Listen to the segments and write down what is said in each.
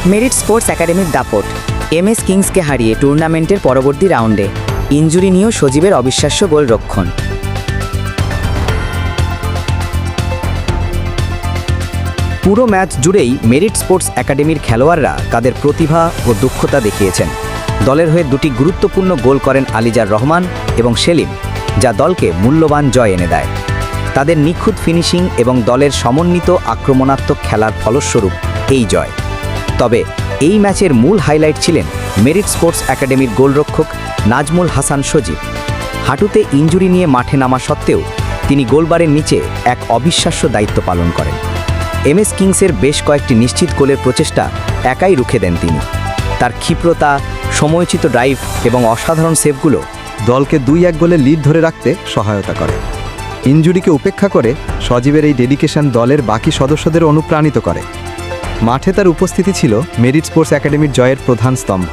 Merit sports একাডেমির দাপট MS কিংসকে হারিয়ে টুর্নামেন্টের পরবর্তী রাউন্ডে ইনজুরি নিয়েও সজীবের অবিশ্বাস্য গোলরক্ষণ। পুরো ম্যাচ জুড়েই মেরিট স্পোর্টস একাডেমির খেলোয়াড়রা তাদের প্রতিভা ও দক্ষতা দেখিয়েছেন। দলের হয়ে দুটি গুরুত্বপূর্ণ গোল করেন আলিজার রহমান এবং সেলিম, যা দলকে মূল্যবান জয় এনে দেয়। তাদের নিখুঁত ফিনিশিং এবং দলের সমন্বিত আক্রমণাত্মক খেলার ফলস্বরূপ এই জয়। তবে এই ম্যাচের মূল হাইলাইট ছিলেন মেরিট স্পোর্টস একাডেমির গোলরক্ষক নাজমুল হাসান সজীব। হাঁটুতে ইনজুরি নিয়ে মাঠে নামা সত্ত্বেও তিনি গোলবারের নিচে এক অবিশ্বাস্য দায়িত্ব পালন করেন। এমএস কিংসের বেশ কয়েকটি নিশ্চিত গোলের প্রচেষ্টা একাই রুখে দেন তিনি। তার ক্ষিপ্রতা, সময়োচিত ড্রাইভ এবং অসাধারণ সেভগুলো দলকে 2-1 গোলে লিড ধরে রাখতে সহায়তা করে। ইনজুরিকে উপেক্ষা করে সজীবের এই ডেডিকেশন দলের বাকি সদস্যদের অনুপ্রাণিত করে। মাঠে তার উপস্থিতি ছিল মেরিট স্পোর্টস একাডেমির জয়ের প্রধান স্তম্ভ।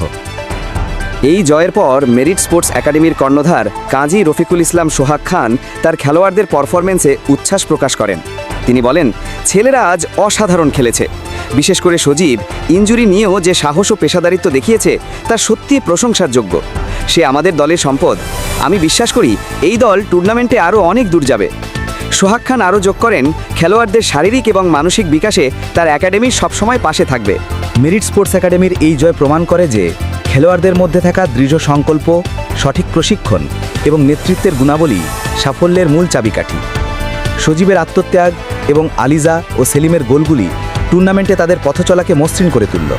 এই জয়ের পর মেরিট স্পোর্টস একাডেমির কর্ণধার কাজী রফিকুল ইসলাম সোহাগ খান তার খেলোয়াড়দের পারফরম্যান্সে উচ্ছ্বাস প্রকাশ করেন। তিনি বলেন, ছেলেরা আজ অসাধারণ খেলেছে। বিশেষ করে সজীব ইনজুরি নিয়েও যে সাহস ও পেশাদারিত্ব দেখিয়েছে তা সত্যিই প্রশংসার যোগ্য। সে আমাদের দলের সম্পদ। আমি বিশ্বাস করি এই দল টুর্নামেন্টে আরও অনেক দূর যাবে। সোহাগ খান আরও যোগ করেন, খেলোয়াড়দের শারীরিক এবং মানসিক বিকাশে তার একাডেমি সবসময় পাশে থাকবে। মেরিট স্পোর্টস একাডেমির এই জয় প্রমাণ করে যে খেলোয়াড়দের মধ্যে থাকা দৃঢ় সংকল্প, সঠিক প্রশিক্ষণ এবং নেতৃত্বের গুণাবলী সাফল্যের মূল চাবিকাঠি। সজীবের আত্মত্যাগ এবং আলিজা ও সেলিমের গোলগুলি টুর্নামেন্টে তাদের পথচলাকে মসৃণ করে তুলল।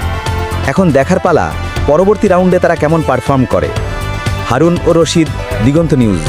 এখন দেখার পালা পরবর্তী রাউন্ডে তারা কেমন পারফর্ম করে। হারুন ও রশিদ, দিগন্ত নিউজ।